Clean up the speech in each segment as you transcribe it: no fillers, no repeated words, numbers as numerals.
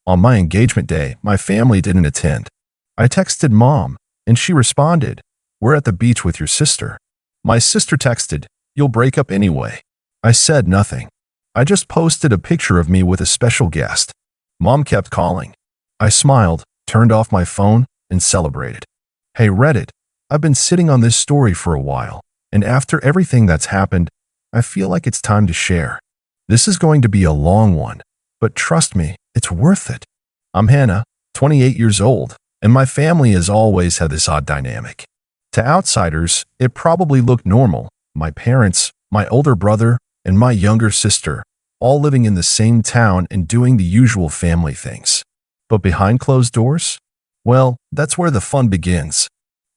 On my engagement day, my family didn't attend. I texted Mom, and she responded, "We're at the beach with your sister." My sister texted, "You'll break up anyway." I said nothing. I just posted a picture of me with a special guest. Mom kept calling. I smiled, turned off my phone, and celebrated. Hey Reddit, I've been sitting on this story for a while, and after everything that's happened, I feel like it's time to share. This is going to be a long one, but trust me, it's worth it. I'm Hannah, 28 years old, and my family has always had this odd dynamic. To outsiders, it probably looked normal. My parents, my older brother, and my younger sister, all living in the same town and doing the usual family things. But behind closed doors? Well, that's where the fun begins.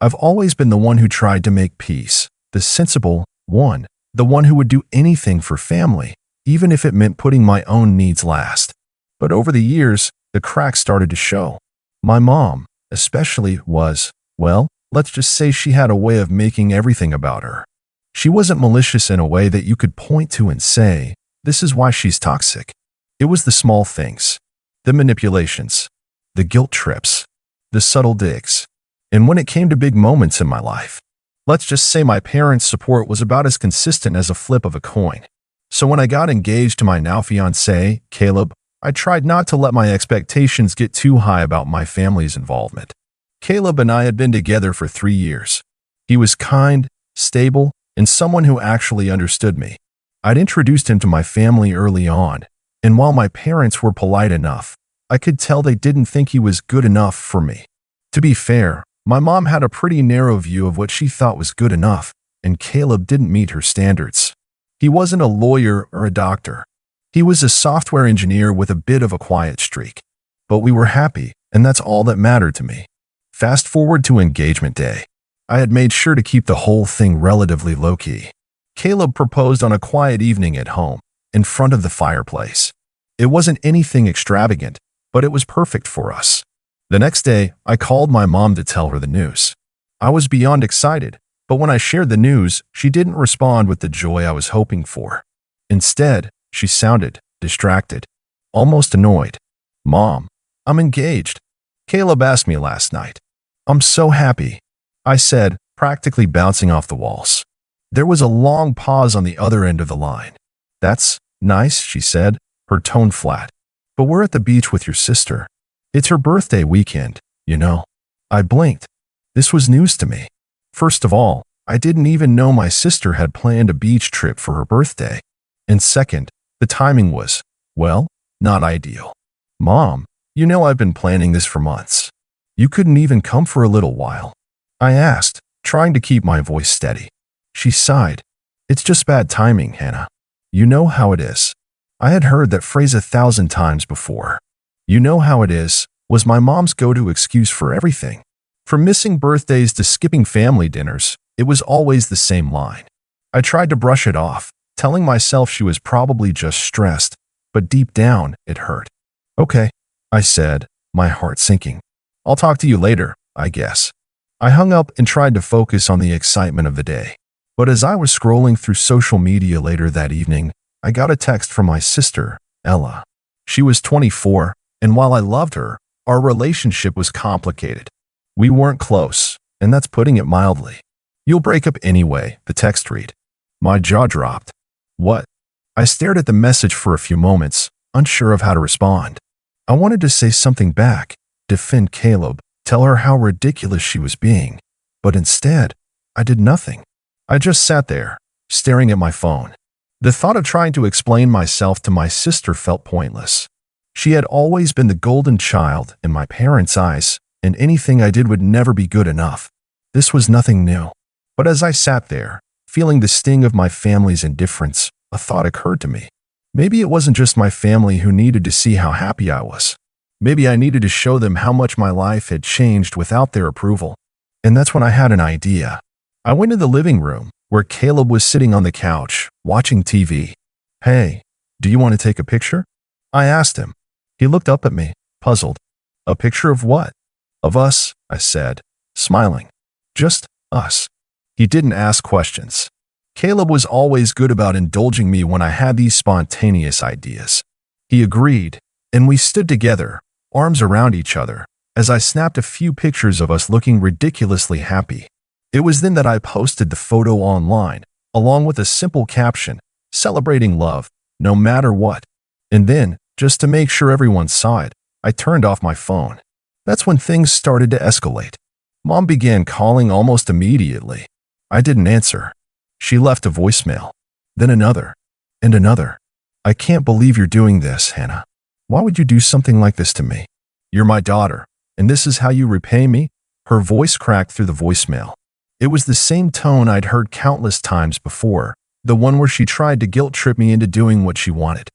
I've always been the one who tried to make peace, the sensible one, the one who would do anything for family, even if it meant putting my own needs last. But over the years, the cracks started to show. My mom, especially, was, well, let's just say she had a way of making everything about her. She wasn't malicious in a way that you could point to and say, this is why she's toxic. It was the small things, the manipulations, the guilt trips, the subtle digs. And when it came to big moments in my life, let's just say my parents' support was about as consistent as a flip of a coin. So when I got engaged to my now fiancé, Caleb, I tried not to let my expectations get too high about my family's involvement. Caleb and I had been together for 3 years. He was kind, stable, and someone who actually understood me. I'd introduced him to my family early on, and while my parents were polite enough, I could tell they didn't think he was good enough for me. To be fair, my mom had a pretty narrow view of what she thought was good enough, and Caleb didn't meet her standards. He wasn't a lawyer or a doctor. He was a software engineer with a bit of a quiet streak. But we were happy, and that's all that mattered to me. Fast forward to engagement day. I had made sure to keep the whole thing relatively low-key. Caleb proposed on a quiet evening at home, in front of the fireplace. It wasn't anything extravagant, but it was perfect for us. The next day, I called my mom to tell her the news. I was beyond excited, but when I shared the news, she didn't respond with the joy I was hoping for. Instead, she sounded distracted, almost annoyed. "Mom, I'm engaged. Caleb asked me last night." "I'm so happy," I said, practically bouncing off the walls. There was a long pause on the other end of the line. "That's nice," she said, her tone flat. "But we're at the beach with your sister. It's her birthday weekend, you know." I blinked. This was news to me. First of all, I didn't even know my sister had planned a beach trip for her birthday. And second, the timing was, well, not ideal. "Mom, you know I've been planning this for months. You couldn't even come for a little while?" I asked, trying to keep my voice steady. She sighed. "It's just bad timing, Hannah. You know how it is." I had heard that phrase 1,000 times before. "You know how it is" was my mom's go-to excuse for everything. From missing birthdays to skipping family dinners, it was always the same line. I tried to brush it off, telling myself she was probably just stressed, but deep down, it hurt. "Okay," I said, my heart sinking. "I'll talk to you later, I guess." I hung up and tried to focus on the excitement of the day. But as I was scrolling through social media later that evening, I got a text from my sister, Ella. She was 24, and while I loved her, our relationship was complicated. We weren't close, and that's putting it mildly. "You'll break up anyway," the text read. My jaw dropped. What? I stared at the message for a few moments, unsure of how to respond. I wanted to say something back, defend Caleb, tell her how ridiculous she was being, but instead, I did nothing. I just sat there, staring at my phone. The thought of trying to explain myself to my sister felt pointless. She had always been the golden child in my parents' eyes, and anything I did would never be good enough. This was nothing new. But as I sat there, feeling the sting of my family's indifference, a thought occurred to me. Maybe it wasn't just my family who needed to see how happy I was. Maybe I needed to show them how much my life had changed without their approval. And that's when I had an idea. I went to the living room, where Caleb was sitting on the couch, watching TV. "Hey, do you want to take a picture?" I asked him. He looked up at me, puzzled. "A picture of what?" "Of us," I said, smiling. "Just us." He didn't ask questions. Caleb was always good about indulging me when I had these spontaneous ideas. He agreed, and we stood together, arms around each other, as I snapped a few pictures of us looking ridiculously happy. It was then that I posted the photo online, along with a simple caption, celebrating love, no matter what. And then, just to make sure everyone saw it, I turned off my phone. That's when things started to escalate. Mom began calling almost immediately. I didn't answer. She left a voicemail. Then another. And another. I can't believe you're doing this, Hannah. Why would you do something like this to me? You're my daughter, and this is how you repay me? Her voice cracked through the voicemail. It was the same tone I'd heard countless times before, the one where she tried to guilt-trip me into doing what she wanted.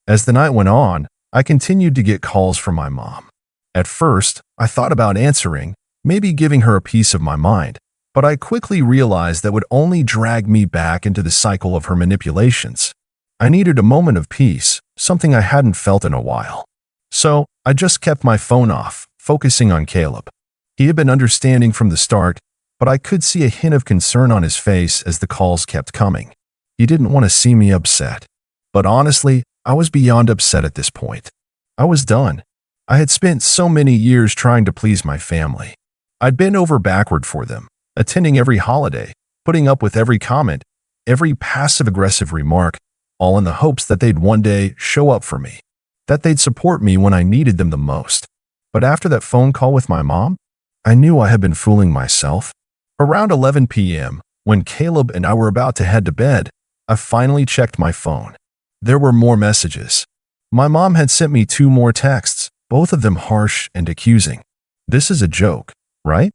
As the night went on, I continued to get calls from my mom. At first, I thought about answering, maybe giving her a piece of my mind, but I quickly realized that would only drag me back into the cycle of her manipulations. I needed a moment of peace, something I hadn't felt in a while. So, I just kept my phone off, focusing on Caleb. He had been understanding from the start, but I could see a hint of concern on his face as the calls kept coming. He didn't want to see me upset. But honestly, I was beyond upset at this point. I was done. I had spent so many years trying to please my family. I'd been over backward for them, attending every holiday, putting up with every comment, every passive-aggressive remark, all in the hopes that they'd one day show up for me, that they'd support me when I needed them the most. But after that phone call with my mom, I knew I had been fooling myself. Around 11 p.m., when Caleb and I were about to head to bed, I finally checked my phone. There were more messages. My mom had sent me 2 more texts, both of them harsh and accusing. This is a joke, right?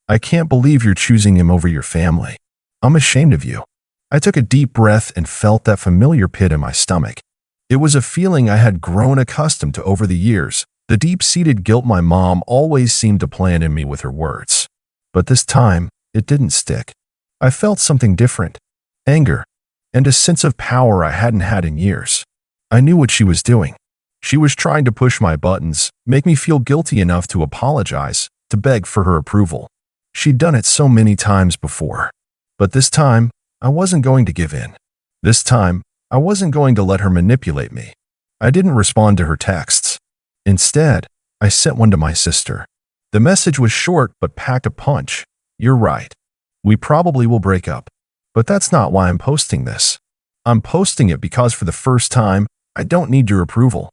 I can't believe you're choosing him over your family. I'm ashamed of you. I took a deep breath and felt that familiar pit in my stomach. It was a feeling I had grown accustomed to over the years, the deep-seated guilt my mom always seemed to plant in me with her words. But this time, it didn't stick. I felt something different. Anger. And a sense of power I hadn't had in years. I knew what she was doing. She was trying to push my buttons, make me feel guilty enough to apologize, to beg for her approval. She'd done it so many times before. But this time, I wasn't going to give in. This time, I wasn't going to let her manipulate me. I didn't respond to her texts. Instead, I sent one to my sister. The message was short but packed a punch. You're right. We probably will break up. But that's not why I'm posting this. I'm posting it because for the first time, I don't need your approval.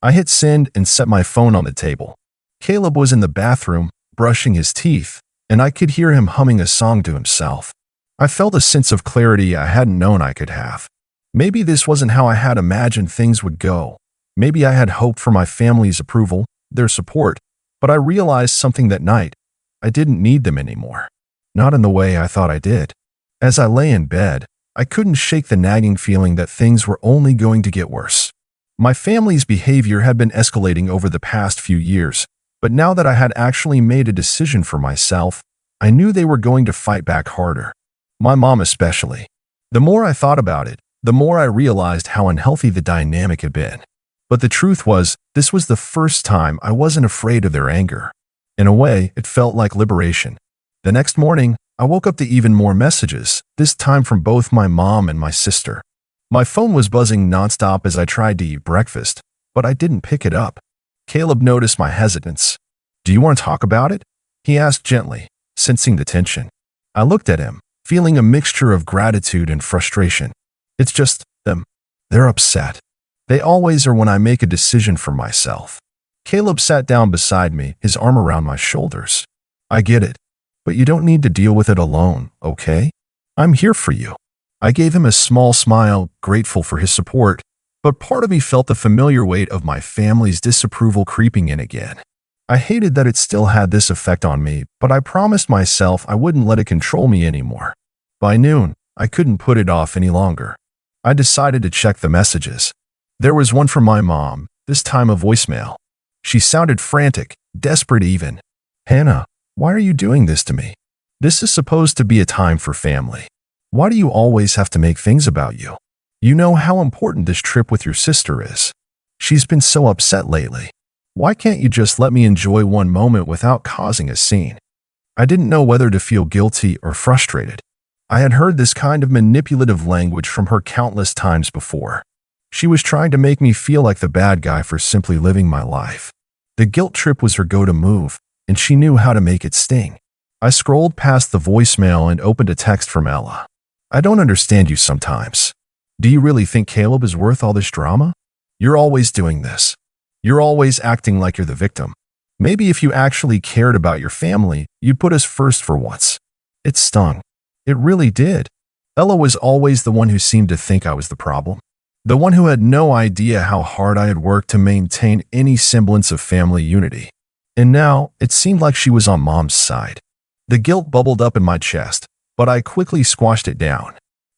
I hit send and set my phone on the table. Caleb was in the bathroom, brushing his teeth, and I could hear him humming a song to himself. I felt a sense of clarity I hadn't known I could have. Maybe this wasn't how I had imagined things would go. Maybe I had hoped for my family's approval, their support, but I realized something that night. I didn't need them anymore. Not in the way I thought I did. As I lay in bed, I couldn't shake the nagging feeling that things were only going to get worse. My family's behavior had been escalating over the past few years, but now that I had actually made a decision for myself, I knew they were going to fight back harder. My mom especially. The more I thought about it, the more I realized how unhealthy the dynamic had been. But the truth was, this was the first time I wasn't afraid of their anger. In a way, it felt like liberation. The next morning, I woke up to even more messages, this time from both my mom and my sister. My phone was buzzing nonstop as I tried to eat breakfast, but I didn't pick it up. Caleb noticed my hesitance. Do you want to talk about it? He asked gently, sensing the tension. I looked at him, feeling a mixture of gratitude and frustration. It's just them. They're upset. They always are when I make a decision for myself. Caleb sat down beside me, his arm around my shoulders. I get it, but you don't need to deal with it alone, okay? I'm here for you. I gave him a small smile, grateful for his support, but part of me felt the familiar weight of my family's disapproval creeping in again. I hated that it still had this effect on me, but I promised myself I wouldn't let it control me anymore. By noon, I couldn't put it off any longer. I decided to check the messages. There was one from my mom, this time a voicemail. She sounded frantic, desperate even. Hannah, why are you doing this to me? This is supposed to be a time for family. Why do you always have to make things about you? You know how important this trip with your sister is. She's been so upset lately. Why can't you just let me enjoy one moment without causing a scene? I didn't know whether to feel guilty or frustrated. I had heard this kind of manipulative language from her countless times before. She was trying to make me feel like the bad guy for simply living my life. The guilt trip was her go-to move, and she knew how to make it sting. I scrolled past the voicemail and opened a text from Ella. I don't understand you sometimes. Do you really think Caleb is worth all this drama? You're always doing this. You're always acting like you're the victim. Maybe if you actually cared about your family, you'd put us first for once. It stung. It really did. Ella was always the one who seemed to think I was the problem. The one who had no idea how hard I had worked to maintain any semblance of family unity. And now, it seemed like she was on Mom's side. The guilt bubbled up in my chest, but I quickly squashed it down.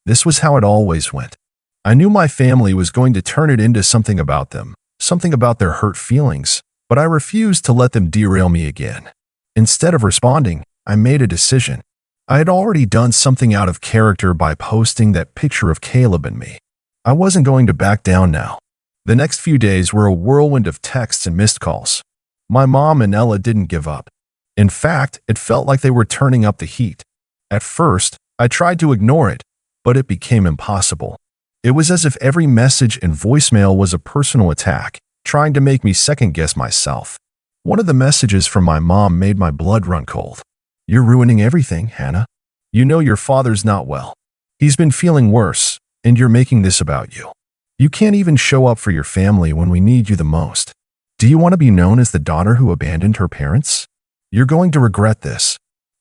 This was how it always went. I knew my family was going to turn it into something about them, something about their hurt feelings, but I refused to let them derail me again. Instead of responding, I made a decision. I had already done something out of character by posting that picture of Caleb and me. I wasn't going to back down now. The next few days were a whirlwind of texts and missed calls. My mom and Ella didn't give up. In fact, it felt like they were turning up the heat. At first, I tried to ignore it, but it became impossible. It was as if every message and voicemail was a personal attack, trying to make me second-guess myself. One of the messages from my mom made my blood run cold. You're ruining everything, Hannah. You know your father's not well. He's been feeling worse, and you're making this about you. You can't even show up for your family when we need you the most. Do you want to be known as the daughter who abandoned her parents? You're going to regret this.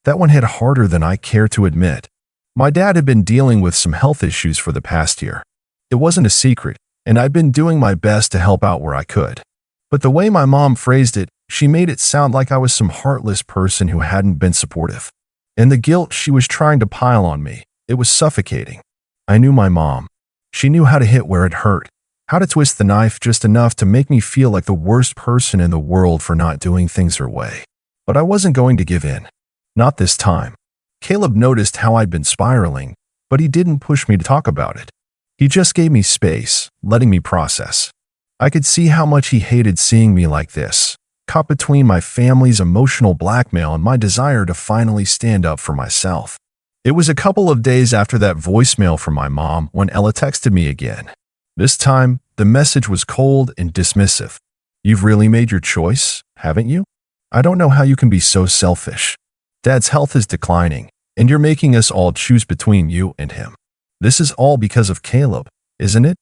That one hit harder than I care to admit. My dad had been dealing with some health issues for the past year. It wasn't a secret, and I'd been doing my best to help out where I could. But the way my mom phrased it, she made it sound like I was some heartless person who hadn't been supportive. And the guilt she was trying to pile on me, it was suffocating. I knew my mom. She knew how to hit where it hurt, how to twist the knife just enough to make me feel like the worst person in the world for not doing things her way. But I wasn't going to give in. Not this time. Caleb noticed how I'd been spiraling, but he didn't push me to talk about it. He just gave me space, letting me process. I could see how much he hated seeing me like this, caught between my family's emotional blackmail and my desire to finally stand up for myself. It was a couple of days after that voicemail from my mom when Ella texted me again. This time, the message was cold and dismissive. You've really made your choice, haven't you? I don't know how you can be so selfish. Dad's health is declining, and you're making us all choose between you and him. This is all because of Caleb, isn't it?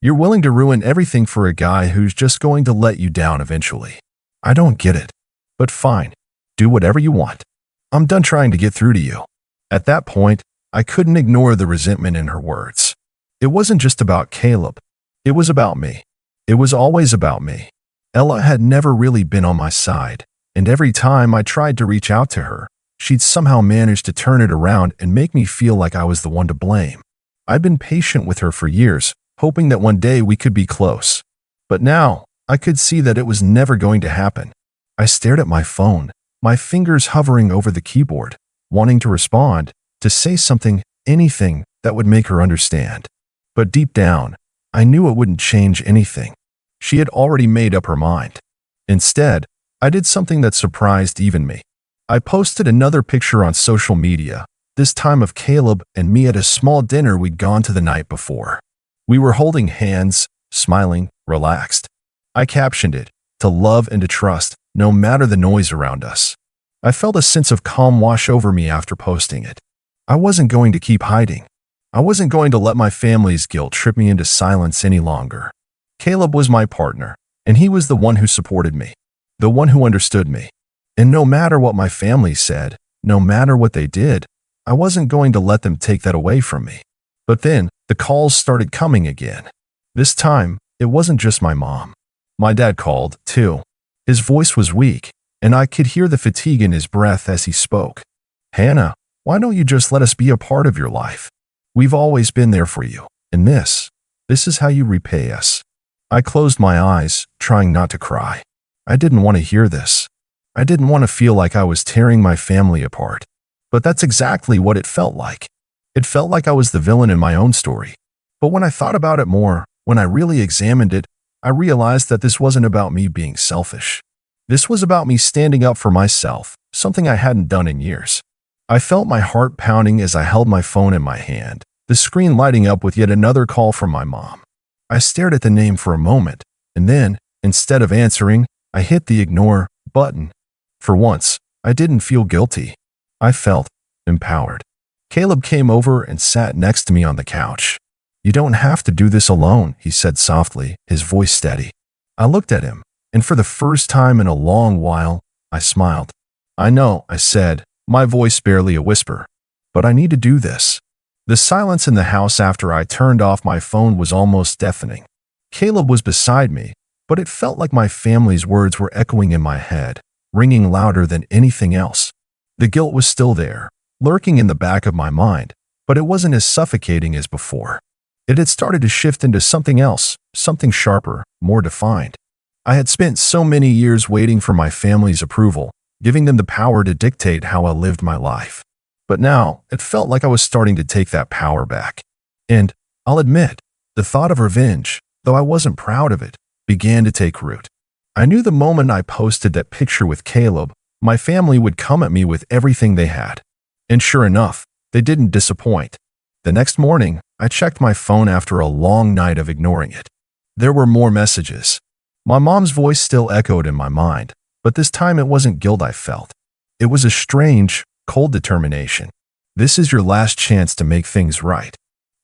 You're willing to ruin everything for a guy who's just going to let you down eventually. I don't get it. But fine, do whatever you want. I'm done trying to get through to you. At that point, I couldn't ignore the resentment in her words. It wasn't just about Caleb. It was about me. It was always about me. Ella had never really been on my side, and every time I tried to reach out to her, she'd somehow managed to turn it around and make me feel like I was the one to blame. I'd been patient with her for years, hoping that one day we could be close. But now, I could see that it was never going to happen. I stared at my phone, my fingers hovering over the keyboard, wanting to respond, to say something, anything that would make her understand. But deep down, I knew it wouldn't change anything. She had already made up her mind. Instead, I did something that surprised even me. I posted another picture on social media, this time of Caleb and me at a small dinner we'd gone to the night before. We were holding hands, smiling, relaxed. I captioned it, to love and to trust, no matter the noise around us. I felt a sense of calm wash over me after posting it. I wasn't going to keep hiding. I wasn't going to let my family's guilt trip me into silence any longer. Caleb was my partner, and he was the one who supported me, the one who understood me. And no matter what my family said, no matter what they did, I wasn't going to let them take that away from me. But then, the calls started coming again. This time, it wasn't just my mom. My dad called, too. His voice was weak, and I could hear the fatigue in his breath as he spoke. Hannah, why don't you just let us be a part of your life? We've always been there for you, and this is how you repay us. I closed my eyes, trying not to cry. I didn't want to hear this. I didn't want to feel like I was tearing my family apart. But that's exactly what it felt like. It felt like I was the villain in my own story. But when I thought about it more, when I really examined it, I realized that this wasn't about me being selfish. This was about me standing up for myself, something I hadn't done in years. I felt my heart pounding as I held my phone in my hand, the screen lighting up with yet another call from my mom. I stared at the name for a moment, and then, instead of answering, I hit the ignore button. For once, I didn't feel guilty. I felt empowered. Caleb came over and sat next to me on the couch. "You don't have to do this alone," he said softly, his voice steady. I looked at him, and for the first time in a long while, I smiled. "I know," I said, my voice barely a whisper, "but I need to do this." The silence in the house after I turned off my phone was almost deafening. Caleb was beside me, but it felt like my family's words were echoing in my head, ringing louder than anything else. The guilt was still there, lurking in the back of my mind, but it wasn't as suffocating as before. It had started to shift into something else, something sharper, more defined. I had spent so many years waiting for my family's approval, giving them the power to dictate how I lived my life. But now, it felt like I was starting to take that power back. And, I'll admit, the thought of revenge, though I wasn't proud of it, began to take root. I knew the moment I posted that picture with Caleb, my family would come at me with everything they had. And sure enough, they didn't disappoint. The next morning, I checked my phone after a long night of ignoring it. There were more messages. My mom's voice still echoed in my mind, but this time it wasn't guilt I felt. It was a strange, cold determination. "This is your last chance to make things right.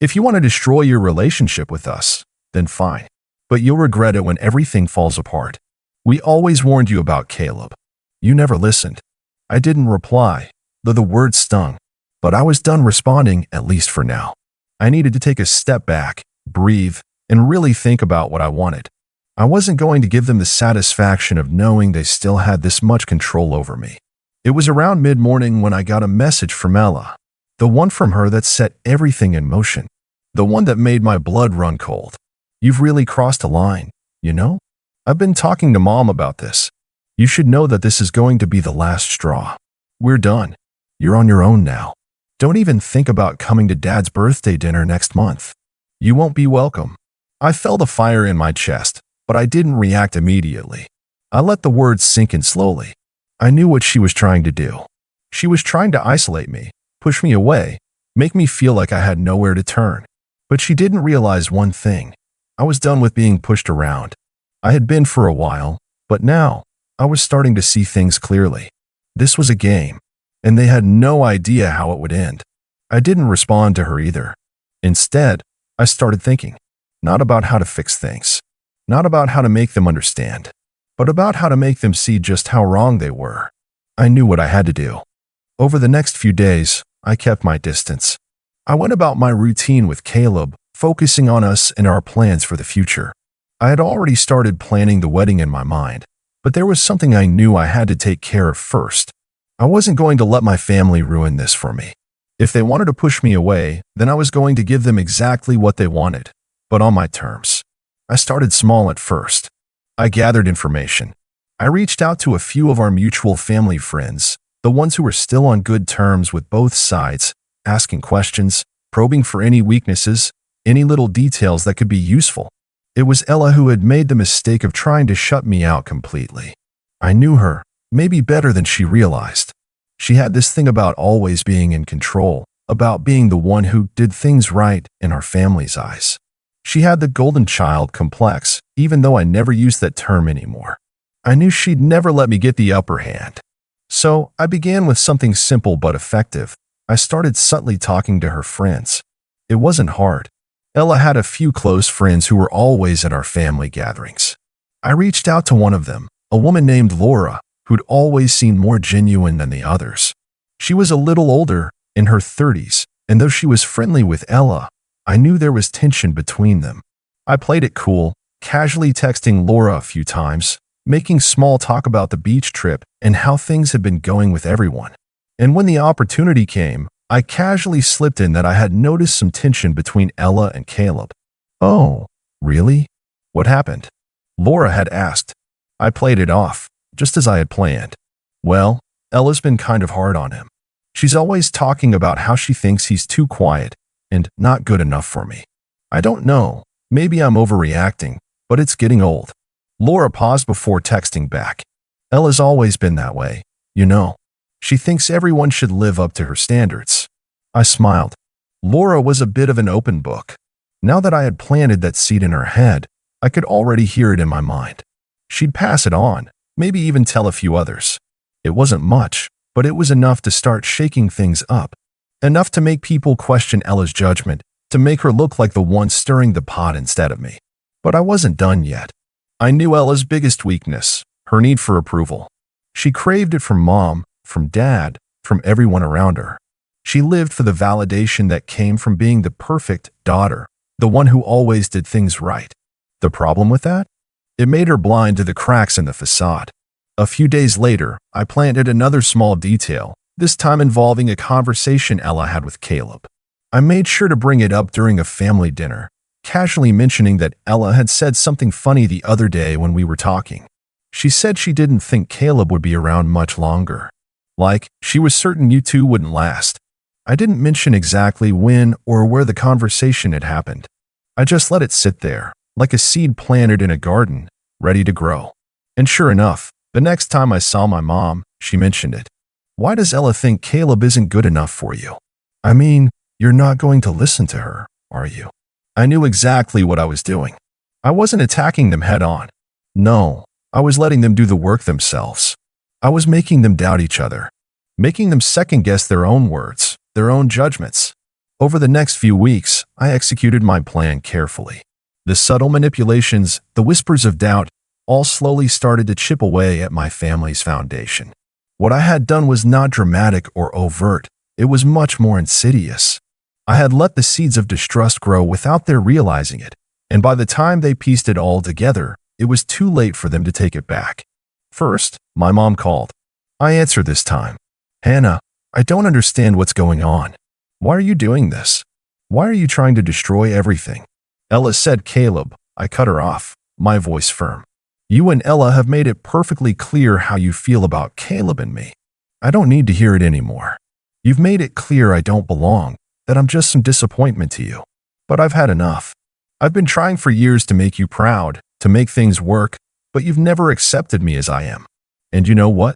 If you want to destroy your relationship with us, then fine. But you'll regret it when everything falls apart. We always warned you about Caleb. You never listened." I didn't reply, though the words stung. But I was done responding, at least for now. I needed to take a step back, breathe, and really think about what I wanted. I wasn't going to give them the satisfaction of knowing they still had this much control over me. It was around mid-morning when I got a message from Ella, the one from her that set everything in motion, the one that made my blood run cold. "You've really crossed a line, you know? I've been talking to Mom about this. You should know that this is going to be the last straw. We're done. You're on your own now. Don't even think about coming to Dad's birthday dinner next month. You won't be welcome." I felt a fire in my chest, but I didn't react immediately. I let the words sink in slowly. I knew what she was trying to do. She was trying to isolate me, push me away, make me feel like I had nowhere to turn. But she didn't realize one thing. I was done with being pushed around. I had been for a while, but now I was starting to see things clearly. This was a game, and they had no idea how it would end. I didn't respond to her either. Instead, I started thinking, not about how to fix things, not about how to make them understand, but about how to make them see just how wrong they were. I knew what I had to do. Over the next few days, I kept my distance. I went about my routine with Caleb, focusing on us and our plans for the future. I had already started planning the wedding in my mind, but there was something I knew I had to take care of first. I wasn't going to let my family ruin this for me. If they wanted to push me away, then I was going to give them exactly what they wanted, but on my terms. I started small at first. I gathered information. I reached out to a few of our mutual family friends, the ones who were still on good terms with both sides, asking questions, probing for any weaknesses, any little details that could be useful. It was Ella who had made the mistake of trying to shut me out completely. I knew her, maybe better than she realized. She had this thing about always being in control, about being the one who did things right in our family's eyes. She had the golden child complex, even though I never used that term anymore. I knew she'd never let me get the upper hand. So I began with something simple but effective. I started subtly talking to her friends. It wasn't hard. Ella had a few close friends who were always at our family gatherings. I reached out to one of them, a woman named Laura, who'd always seemed more genuine than the others. She was a little older, in her 30s, and though she was friendly with Ella, I knew there was tension between them. I played it cool, casually texting Laura a few times, making small talk about the beach trip and how things had been going with everyone. And when the opportunity came, I casually slipped in that I had noticed some tension between Ella and Caleb. "Oh, really? What happened?" Laura had asked. I played it off, just as I had planned. "Well, Ella's been kind of hard on him. She's always talking about how she thinks he's too quiet and not good enough for me. I don't know, maybe I'm overreacting, but it's getting old." Laura paused before texting back. "Ella's always been that way, you know. She thinks everyone should live up to her standards." I smiled. Laura was a bit of an open book. Now that I had planted that seed in her head, I could already hear it in my mind. She'd pass it on, maybe even tell a few others. It wasn't much, but it was enough to start shaking things up. Enough to make people question Ella's judgment, to make her look like the one stirring the pot instead of me. But I wasn't done yet. I knew Ella's biggest weakness, her need for approval. She craved it from Mom, from Dad, from everyone around her. She lived for the validation that came from being the perfect daughter, the one who always did things right. The problem with that? It made her blind to the cracks in the facade. A few days later, I planted another small detail, this time involving a conversation Ella had with Caleb. I made sure to bring it up during a family dinner, casually mentioning that Ella had said something funny the other day when we were talking. She said she didn't think Caleb would be around much longer. Like, she was certain you two wouldn't last. I didn't mention exactly when or where the conversation had happened. I just let it sit there, like a seed planted in a garden, ready to grow. And sure enough, the next time I saw my mom, she mentioned it. Why does Ella think Caleb isn't good enough for you? I mean, you're not going to listen to her, are you? I knew exactly what I was doing. I wasn't attacking them head on. No, I was letting them do the work themselves. I was making them doubt each other, making them second-guess their own words, their own judgments. Over the next few weeks, I executed my plan carefully. The subtle manipulations, the whispers of doubt, all slowly started to chip away at my family's foundation. What I had done was not dramatic or overt. It was much more insidious. I had let the seeds of distrust grow without their realizing it, and by the time they pieced it all together, it was too late for them to take it back. First, my mom called. I answered this time. Hannah, I don't understand what's going on. Why are you doing this? Why are you trying to destroy everything? Ella said, Caleb. I cut her off, my voice firm. You and Ella have made it perfectly clear how you feel about Caleb and me. I don't need to hear it anymore. You've made it clear I don't belong, that I'm just some disappointment to you. But I've had enough. I've been trying for years to make you proud, to make things work, but you've never accepted me as I am. And you know what?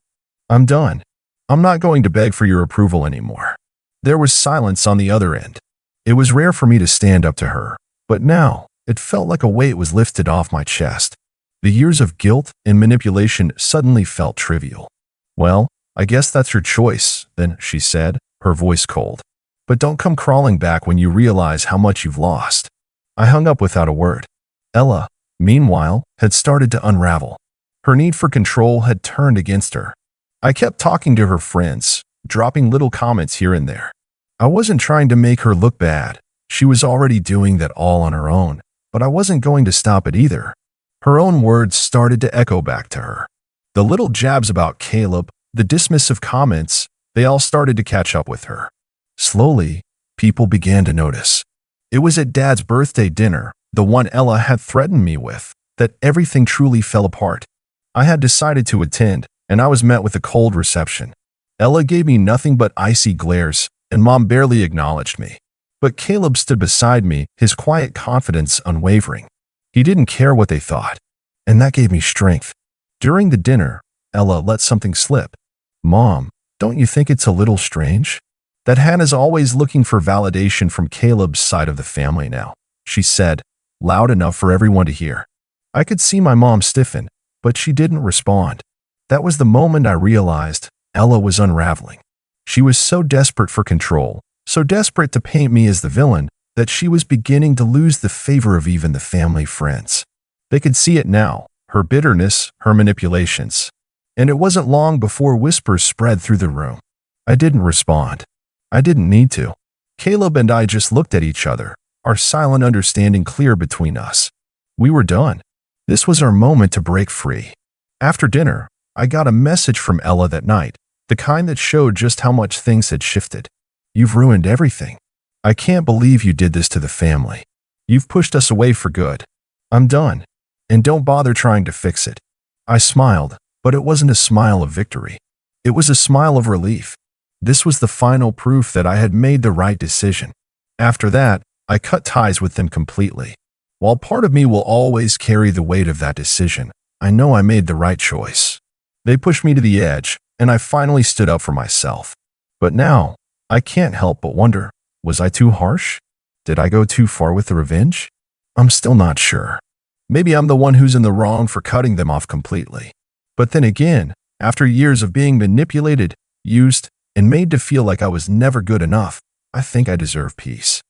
I'm done. I'm not going to beg for your approval anymore. There was silence on the other end. It was rare for me to stand up to her, but now it felt like a weight was lifted off my chest. The years of guilt and manipulation suddenly felt trivial. Well, I guess that's your choice, then, she said, her voice cold. But don't come crawling back when you realize how much you've lost. I hung up without a word. Ella, meanwhile, had started to unravel. Her need for control had turned against her. I kept talking to her friends, dropping little comments here and there. I wasn't trying to make her look bad. She was already doing that all on her own, but I wasn't going to stop it either. Her own words started to echo back to her. The little jabs about Caleb, the dismissive comments, they all started to catch up with her. Slowly, people began to notice. It was at Dad's birthday dinner, the one Ella had threatened me with, that everything truly fell apart. I had decided to attend, and I was met with a cold reception. Ella gave me nothing but icy glares, and Mom barely acknowledged me. But Caleb stood beside me, his quiet confidence unwavering. He didn't care what they thought, and that gave me strength. During the dinner, Ella let something slip. Mom, don't you think it's a little strange? That Hannah's always looking for validation from Caleb's side of the family now, she said, loud enough for everyone to hear. I could see my mom stiffen, but she didn't respond. That was the moment I realized Ella was unraveling. She was so desperate for control, so desperate to paint me as the villain, that she was beginning to lose the favor of even the family friends. They could see it now, her bitterness, her manipulations. And it wasn't long before whispers spread through the room. I didn't respond. I didn't need to. Caleb and I just looked at each other, our silent understanding clear between us. We were done. This was our moment to break free. After dinner, I got a message from Ella that night, the kind that showed just how much things had shifted. You've ruined everything. I can't believe you did this to the family. You've pushed us away for good. I'm done. And don't bother trying to fix it. I smiled, but it wasn't a smile of victory. It was a smile of relief. This was the final proof that I had made the right decision. After that, I cut ties with them completely. While part of me will always carry the weight of that decision, I know I made the right choice. They pushed me to the edge, and I finally stood up for myself. But now, I can't help but wonder, was I too harsh? Did I go too far with the revenge? I'm still not sure. Maybe I'm the one who's in the wrong for cutting them off completely. But then again, after years of being manipulated, used, and made to feel like I was never good enough, I think I deserve peace.